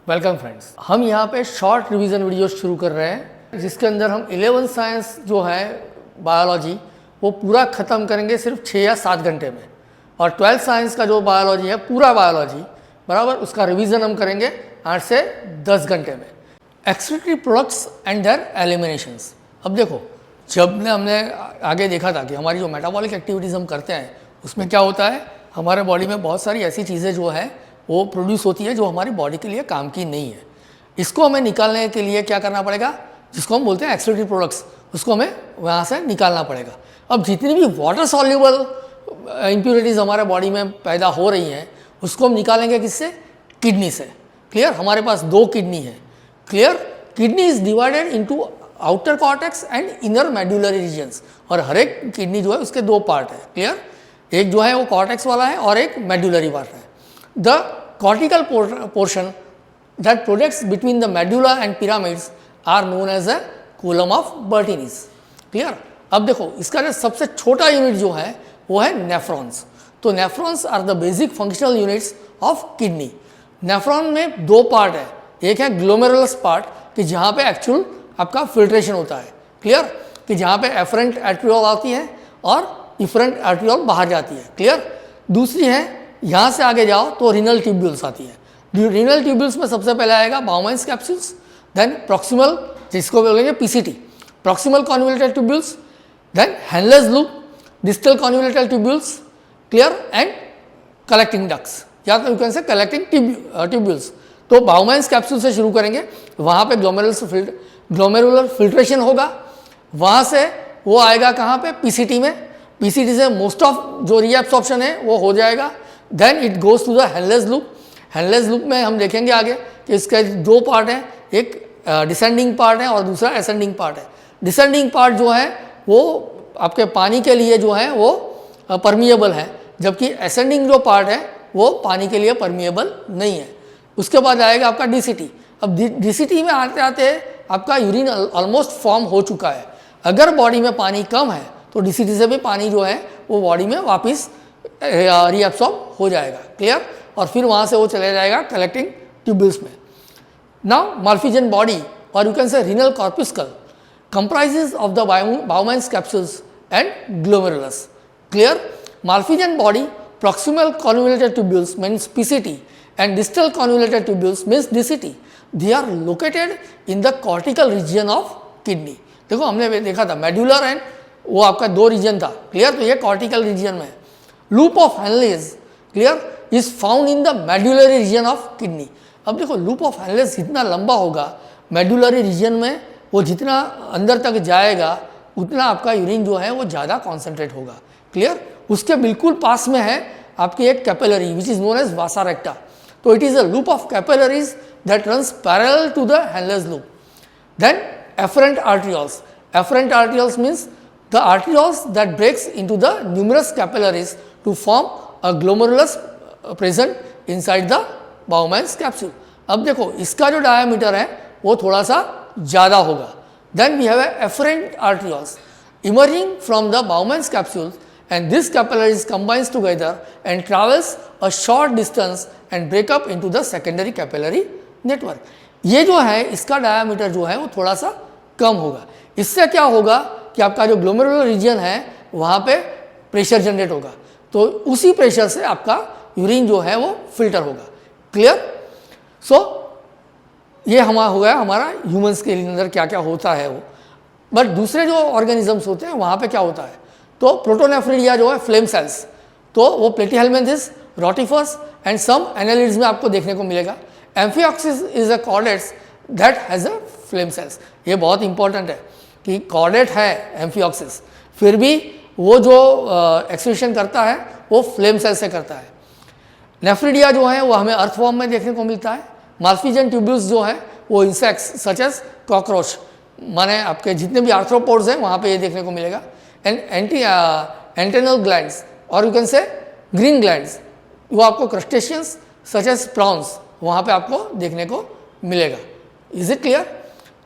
Welcome friends, हम यहाँ पे शॉर्ट रिवीजन वीडियो शुरू कर रहे हैं जिसके अंदर हम 11th साइंस जो है बायोलॉजी वो पूरा ख़त्म करेंगे सिर्फ 6 या 7 घंटे में, और 12th साइंस का जो बायोलॉजी है पूरा बायोलॉजी बराबर उसका रिवीजन हम करेंगे 8 से 10 घंटे में। Excretory products and their eliminations. अब देखो, जब हमने आगे देखा था कि हमारी जो मेटाबॉलिक एक्टिविटीज़ हम करते हैं उसमें क्या होता है, हमारे बॉडी में बहुत सारी ऐसी चीज़ें जो है वो प्रोड्यूस होती है जो हमारी बॉडी के लिए काम की नहीं है। इसको हमें निकालने के लिए क्या करना पड़ेगा, जिसको हम बोलते हैं एक्सक्रीटरी प्रोडक्ट्स, उसको हमें वहाँ से निकालना पड़ेगा। अब जितनी भी वाटर सॉल्युबल इम्प्योरिटीज़ हमारे बॉडी में पैदा हो रही हैं उसको हम निकालेंगे किससे, किडनी से। क्लियर, हमारे पास 2 किडनी है। Clear, kidney is divided into outer cortex and inner medullary regions, और हर एक किडनी जो है उसके 2 पार्ट है। क्लियर, एक जो है वो कॉर्टेक्स वाला है और एक मेडुलरी पार्ट है। The cortical portion that projects between the medulla and pyramids are known as a column of Bertini's. Clear? अब देखो, इसका जो सबसे छोटा यूनिट जो है वो है नेफ्रॉन्स। तो nephrons are the basic functional units of kidney. Nephron में 2 पार्ट है, एक है ग्लोमेरुलस पार्ट कि जहाँ पे एक्चुअल आपका फिल्ट्रेशन होता है। क्लियर, कि जहाँ पे एफरेंट आर्ट्रियोल आती है और इफरेंट आर्ट्रियोल बाहर जाती है। क्लियर, दूसरी है यहाँ से आगे जाओ तो रीनल ट्यूब्यूल्स आती है। रीनल ट्यूब्यूल्स में सबसे पहले आएगा बाउमाइन्स कैप्सूल्स, देन प्रॉक्सिमल जिसको बोलेंगे PCT, proximal convoluted tubules, then Henle's loop, distal convoluted tubules, clear, and collecting ducts, या तो you can say collecting tubules. तो बाउमाइन्स कैप्सूल से शुरू करेंगे, वहाँ पे ग्लोमेरुलर फिल्ट्रेशन होगा, वहाँ से वो आएगा कहाँ पे, पीसीटी में। पीसीटी से मोस्ट ऑफ जो रीएब्सॉर्प्शन है वो हो जाएगा। Then it goes to the Henle's loop. Henle's loop में हम देखेंगे आगे कि इसके 2 पार्ट हैं, एक डिसेंडिंग पार्ट है और दूसरा असेंडिंग पार्ट है। डिसेंडिंग पार्ट जो है वो आपके पानी के लिए जो है वो परमिएबल है, जबकि असेंडिंग जो पार्ट है वो पानी के लिए परमिएबल नहीं है। उसके बाद आएगा आपका डीसीटी। अब डीसीटी में आते आते आपका यूरिन ऑलमोस्ट फॉर्म हो चुका है। अगर बॉडी में पानी कम है तो डीसीटी से भी पानी जो है वो बॉडी में वापस रीअब्सॉर्ब हो जाएगा। क्लियर, और फिर वहाँ से वो चले जाएगा कलेक्टिंग ट्यूब्यूल्स में। नाउ माल्फिजन बॉडी और यू कैन से renal corpuscle comprises of the Bowman's capsules and glomerulus. Clear, Malpighian body, proximal convoluted tubules means PCT and distal convoluted tubules means DCT. They are located in the cortical region of kidney. देखो, हमने देखा था medullary and वो आपका 2 reason था। Clear, तो ये cortical region में है। Loop of Henle, clear, is found in the medullary region of kidney. अब देखो, लूप ऑफ हेनलेज जितना लंबा होगा मेडुलरी रीजन में, वो जितना अंदर तक जाएगा उतना आपका यूरिन जो है वो ज़्यादा कॉन्सेंट्रेट होगा। क्लियर, उसके बिल्कुल पास में है आपकी एक capillary which is known as vasa recta. तो it is a loop of capillaries that runs parallel to the Henle's loop. Then efferent arterioles. Efferent arterioles means the arterioles that breaks into the numerous capillaries to form a glomerulus present inside the Bowman's capsule. अब देखो, इसका जो diameter है वो थोड़ा सा ज़्यादा होगा। Then we have a efferent arterioles emerging from the Bowman's capsules, and this capillaries combines together and travels a short distance and break up into the secondary capillary network. ये जो है इसका डायमीटर जो है वो थोड़ा सा कम होगा। इससे क्या होगा कि आपका जो ग्लोमेरुलर रीजन है वहाँ पे प्रेशर जनरेट होगा, तो उसी प्रेशर से आपका यूरिन जो है वो फिल्टर होगा। क्लियर, सो ये हमारा हो गया हमारा ह्यूमंस के अंदर क्या क्या होता है वो। बट दूसरे जो ऑर्गेनिजम्स होते हैं वहाँ पे क्या होता है, तो प्रोटोनेफ्रिडिया जो है फ्लेम सेल्स, तो वो प्लेटीहेल्मिन्थिस, रोटिफर्स एंड सम एनालिड्स में आपको देखने को मिलेगा। Amphioxus is a chordates that has a flame cells. ये बहुत इंपॉर्टेंट है कि कॉर्डेट है एम्फिऑक्सिस, फिर भी वो जो एक्सक्रीशन करता है वो फ्लेम सेल से करता है। नेफ्रिडिया जो है वो हमें अर्थ फॉर्म में देखने को मिलता है। माल्फिजन ट्यूब्यूल्स जो है वो इंसेक्ट्स सच एज कॉकरोच, माने आपके जितने भी आर्थ्रोपोड्स हैं वहाँ पे ये देखने को मिलेगा। एंड एंटेनल ग्लैंड्स और यू कैन से ग्रीन ग्लैंड्स, वो आपको क्रस्टेशियंस सच एज प्रॉन्स वहाँ पे आपको देखने को मिलेगा। Is it clear?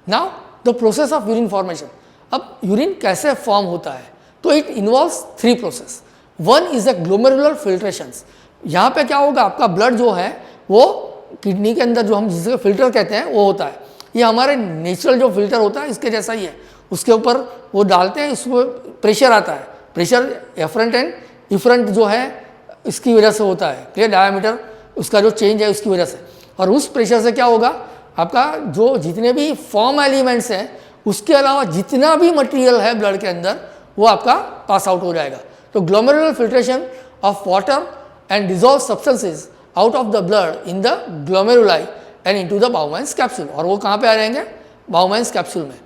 Now the process of urine formation. अब यूरिन कैसे फॉर्म होता है, तो it involves 3 process. One is a glomerular filtrations. यहाँ पे क्या होगा, आपका ब्लड जो है वो किडनी के अंदर जो हम जिसको फिल्टर कहते हैं वो होता है, ये हमारे नेचुरल जो फिल्टर होता है इसके जैसा ही है। उसके ऊपर वो डालते हैं, उसको प्रेशर आता है, प्रेशर एफरंट एंड इफरंट जो है इसकी वजह से होता है, क्लियर, डायमीटर उसका जो चेंज है उसकी वजह से। और उस प्रेशर से क्या होगा, आपका जो जितने भी फॉर्म एलिमेंट्स हैं उसके अलावा जितना भी मटेरियल है ब्लड के अंदर वो आपका पास आउट हो जाएगा। तो glomerular filtration of water and dissolve substances out of the blood in the glomeruli and into the Bowman's capsule, और वो कहाँ पे आ जाएंगे, बाउमाइन्स कैप्सूल में।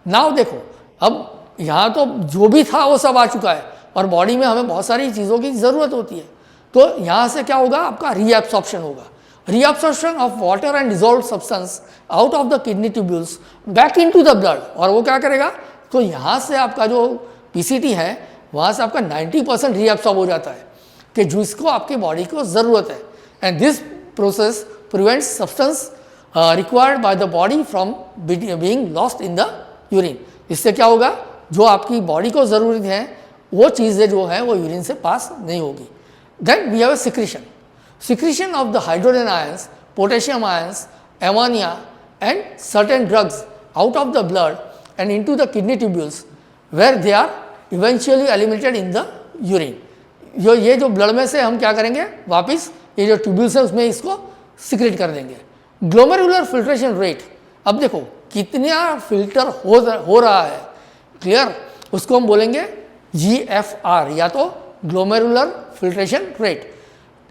नाउ देखो, अब यहाँ तो जो भी था वो सब आ चुका है और बॉडी में हमें बहुत सारी चीज़ों की ज़रूरत होती है, तो यहाँ से क्या होगा, आपका रीएब्सॉर्प्शन होगा, reabsorption of water and dissolve substance out of the kidney tubules back into the blood. और वो क्या करेगा, तो यहाँ से आपका जो पीसीटी है वहाँ से आपका 90% रीअब्सॉर्ब हो जाता है कि जिसको आपकी बॉडी को ज़रूरत है। And this process prevents substance required by the body from being lost in the urine. इससे क्या होगा, जो आपकी बॉडी को ज़रूरत है वो चीज़ें जो है वो यूरिन से पास नहीं होगी। Then we have a secretion of the hydrogen ions, potassium ions, ammonia and certain drugs out of the blood and into the kidney tubules where they are eventually eliminated in the urine. ये जो blood में से हम क्या करेंगे, वापस ये जो ट्यूब्यूल्स है उसमें इसको सिक्रेट कर देंगे। ग्लोमेरुलर फिल्ट्रेशन रेट, अब देखो कितना फिल्टर हो रहा है, क्लियर, उसको हम बोलेंगे GFR या तो glomerular filtration rate.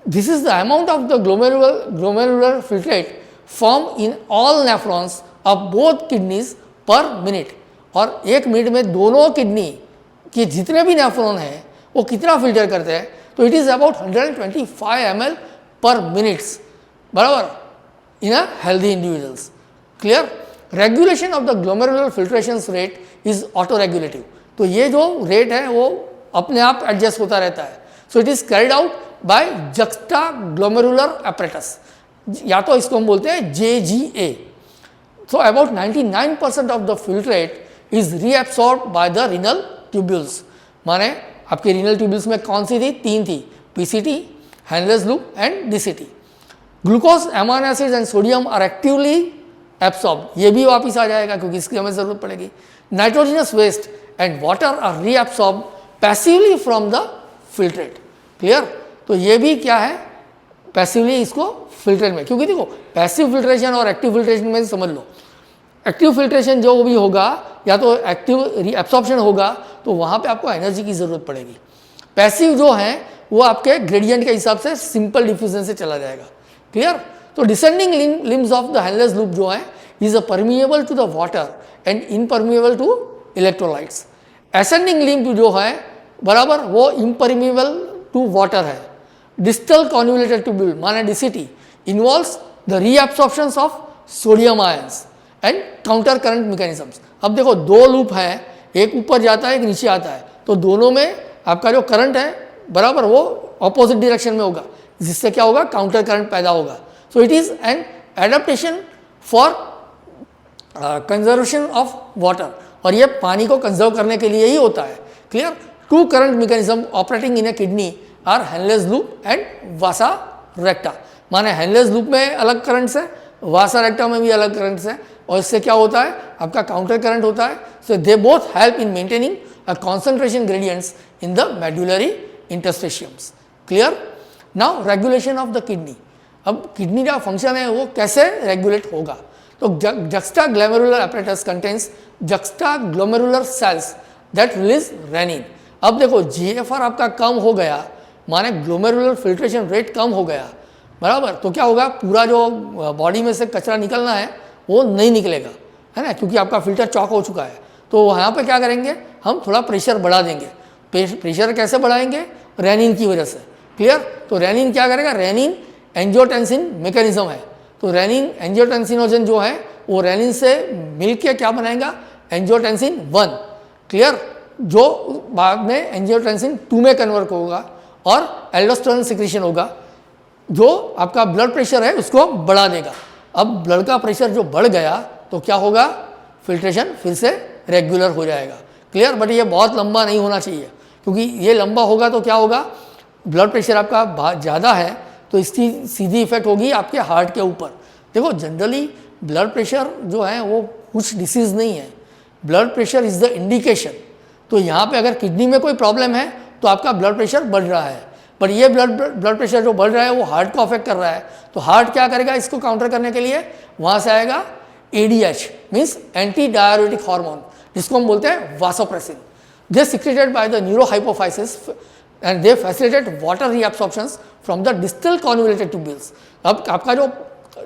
This is the amount of the glomerular filtrate formed in all nephrons of both kidneys per minute। और एक मिनट में दोनों किडनी के जितने भी नेफ्रॉन हैं वो कितना फिल्टर करते हैं, तो it is about 125 ml per minutes, बराबर, in a healthy individuals, clear. Regulation of the glomerular filtration rate is auto regulative, तो ये जो रेट है वो अपने आप एडजस्ट होता रहता है। So it is carried out by juxtaglomerular apparatus, या तो इसको हम बोलते हैं JGA। So about 99% of the filtrate is reabsorb by the renal tubules. माने आपके रीनल ट्यूब्यूल्स में कौन सी थी, 3 थी, PCT, Henle's loop and DCT। Glucose, amino acids and sodium are actively absorb, ये भी वापस आ जाएगा क्योंकि इसकी हमें ज़रूरत पड़ेगी। Nitrogenous waste and water are reabsorb passively from the filtrate, clear. तो ये भी क्या है, पैसिवली इसको फिल्ट्रेट में, क्योंकि देखो पैसिव फिल्ट्रेशन और एक्टिव फिल्ट्रेशन में समझ लो, एक्टिव फिल्ट्रेशन जो भी होगा या तो एक्टिव एब्सॉर्प्शन होगा तो वहाँ पे आपको एनर्जी की ज़रूरत पड़ेगी। पैसिव जो है वो आपके ग्रेडियंट के हिसाब से सिंपल डिफ्यूजन से चला जाएगा, क्लियर। तो descending limbs of the Henle's loop जो है is a permeable to the water and impermeable to electrolytes. Ascending limb जो है, बराबर, वो इम्परमिएबल टू वाटर है। डिस्टल कॉन्वोल्यूटेड ट्यूब्यूल माने DCT involves the reabsorption of sodium ions and counter current mechanisms. अब देखो दो लूप हैं, एक ऊपर जाता है एक नीचे आता है, तो दोनों में आपका जो करंट है, बराबर, वो ऑपोजिट डायरेक्शन में होगा, जिससे क्या होगा, काउंटर करंट पैदा होगा। So it is an adaptation for conservation of water, और ये पानी को कंजर्व करने के लिए ही होता है, clear. Two current mechanism operating in a kidney are Henle's loop and vasa recta. माने हैंडलेस लूप में अलग करंट्स है, वासा रेक्टा में भी अलग करंट्स है, और इससे क्या होता है, आपका काउंटर करंट होता है। So they both help in maintaining a concentration gradients in the medullary interstitiums, clear. Now regulation of the kidney, अब किडनी का फंक्शन है वो कैसे रेगुलेट होगा, तो juxtaglomerular apparatus contains juxtaglomerular cells that release renin। अब देखो GFR आपका कम हो गया, माने ग्लोमेरुलर फिल्ट्रेशन रेट कम हो गया, बराबर, तो क्या होगा, पूरा जो बॉडी में से कचरा निकलना है वो नहीं निकलेगा, है ना, क्योंकि आपका फिल्टर चॉक हो चुका है। तो यहाँ पे क्या करेंगे, हम थोड़ा प्रेशर बढ़ा देंगे। प्रेशर कैसे बढ़ाएंगे, रेनिन की वजह से, क्लियर। तो रेनिन क्या करेगा, रेनिन एंजियोटेंसिन मैकेनिज्म है, तो रेनिन एंजियोटेंसिनोजन जो है वो रेनिन से मिलके क्या बनाएगा, एंजियोटेंसिन 1, क्लियर, जो बाद में एंजियोटेंसिन 2 में कन्वर्ट होगा और एल्डोस्टेरोन सिक्रीशन होगा, जो आपका ब्लड प्रेशर है उसको बढ़ा देगा। अब ब्लड का प्रेशर जो बढ़ गया तो क्या होगा, फिल्ट्रेशन फिर से रेगुलर हो जाएगा, क्लियर। बट ये बहुत लंबा नहीं होना चाहिए, क्योंकि ये लंबा होगा तो क्या होगा, ब्लड प्रेशर आपका ज़्यादा है तो तो इसकी सीधी इफेक्ट होगी आपके हार्ट के ऊपर। देखो जनरली ब्लड प्रेशर जो है वो कुछ डिसीज़ नहीं है, blood pressure is the indication. तो यहाँ पे अगर किडनी में कोई प्रॉब्लम है तो आपका ब्लड प्रेशर बढ़ रहा है, पर ये ब्लड प्रेशर जो बढ़ रहा है वो हार्ट को अफेक्ट कर रहा है। तो हार्ट क्या करेगा इसको काउंटर करने के लिए, वहाँ से आएगा ADH means anti diuretic hormone, जिसको हम बोलते हैं vasopressin. They secreted by the neurohypophysis and they facilitate water reabsorptions from the distal convoluted tubules. अब आपका जो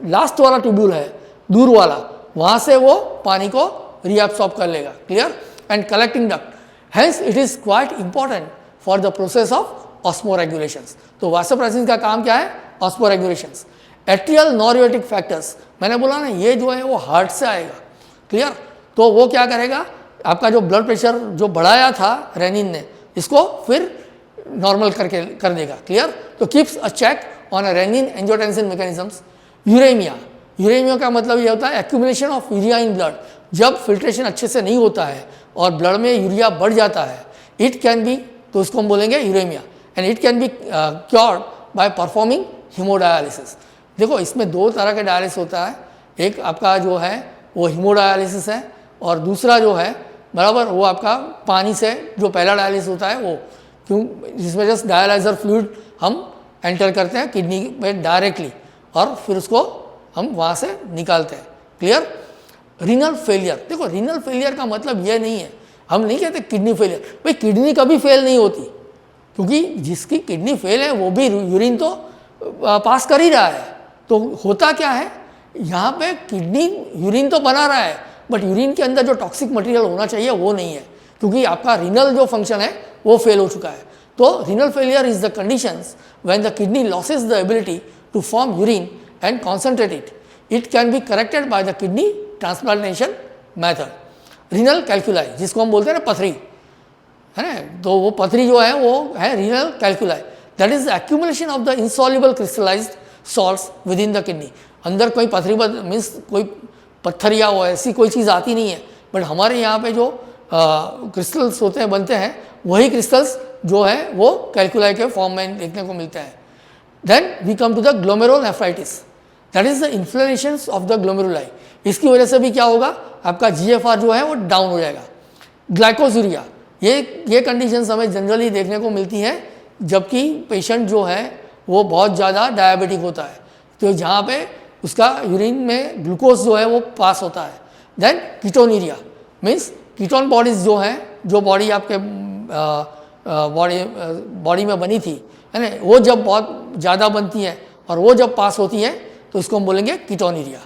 लास्ट वाला ट्यूब्यूल है दूर वाला, वहाँ से वो पानी को रीअब्सॉर्ब कर लेगा, clear, and collecting duct, hence it is quite important for the process of osmoregulations. तो वासोप्रेसिन का काम क्या है, ऑस्मोरेगुलेशंस। एट्रियल नॉरियोटिक फैक्टर्स, मैंने बोला ना ये जो है वो हार्ट से आएगा, क्लियर। तो वो क्या करेगा, आपका जो ब्लड प्रेशर जो बढ़ाया था रेनिन ने, इसको फिर नॉर्मल करके कर देगा, क्लियर। तो keeps a check on a renin angiotensin mechanisms. Uremia, uremia का मतलब ये होता है accumulation of urea in blood. जब फिल्ट्रेशन अच्छे से नहीं होता है और ब्लड में यूरिया बढ़ जाता है, इट कैन बी, तो उसको हम बोलेंगे uremia, and it can be cured by performing haemodialysis. देखो इसमें दो तरह के डायलिसिस होता है, एक आपका जो है वो हीमोडायलिसिस है और दूसरा जो है बराबर वो आपका पानी से जो पहला डायलिसिस होता है वो, क्यों, जिसमें जस्ट डायलाइजर फ्लूइड हम एंटर करते हैं किडनी में डायरेक्टली और फिर उसको हम वहाँ से निकालते हैं, क्लियर। रीनल फेलियर, देखो रीनल फेलियर का मतलब ये नहीं है, हम नहीं कहते किडनी फेलियर, भाई किडनी कभी फेल नहीं होती, क्योंकि जिसकी किडनी फेल है वो भी यूरिन तो पास कर ही रहा है। तो होता क्या है, यहाँ पे किडनी यूरिन तो बना रहा है बट यूरिन के अंदर जो टॉक्सिक मटेरियल होना चाहिए वो नहीं है, क्योंकि आपका रीनल जो फंक्शन है वो फेल हो चुका है। तो renal failure is the conditions when the kidney losses the ability to form urine and concentrate it. It can be corrected by the kidney transplantation method. Renal calculi, जिसको हम बोलते हैं ना पथरी, है ना, तो वो पथरी जो है वो है renal कैल्कुलाई, that is accumulation of the insoluble crystallised salts with in the kidney. अंदर कोई पथरी मीन्स कोई पत्थर या वो ऐसी कोई चीज़ आती नहीं है, बट हमारे यहाँ पे जो क्रिस्टल्स होते हैं बनते हैं, वही क्रिस्टल्स जो है वो कैल्कुलाई के फॉर्म में देखने को मिलते हैं। Then we come to the glomerulonephritis, that is the inflammation of the glomeruli. इसकी वजह से भी क्या होगा, आपका GFR जो है वो डाउन हो जाएगा। ग्लाइकोजूरिया, ये कंडीशंस हमें जनरली देखने को मिलती हैं जबकि पेशेंट जो है वो बहुत ज़्यादा डायबिटिक होता है, तो जहाँ पे उसका यूरिन में ग्लूकोज जो है वो पास होता है। देन कीटोनीरिया मीन्स कीटोन बॉडीज जो हैं, जो बॉडी आपके बॉडी में बनी थी, है ना, वो जब बहुत ज़्यादा बनती है और वो जब पास होती है तो इसको हम बोलेंगे कीटोनीरिया।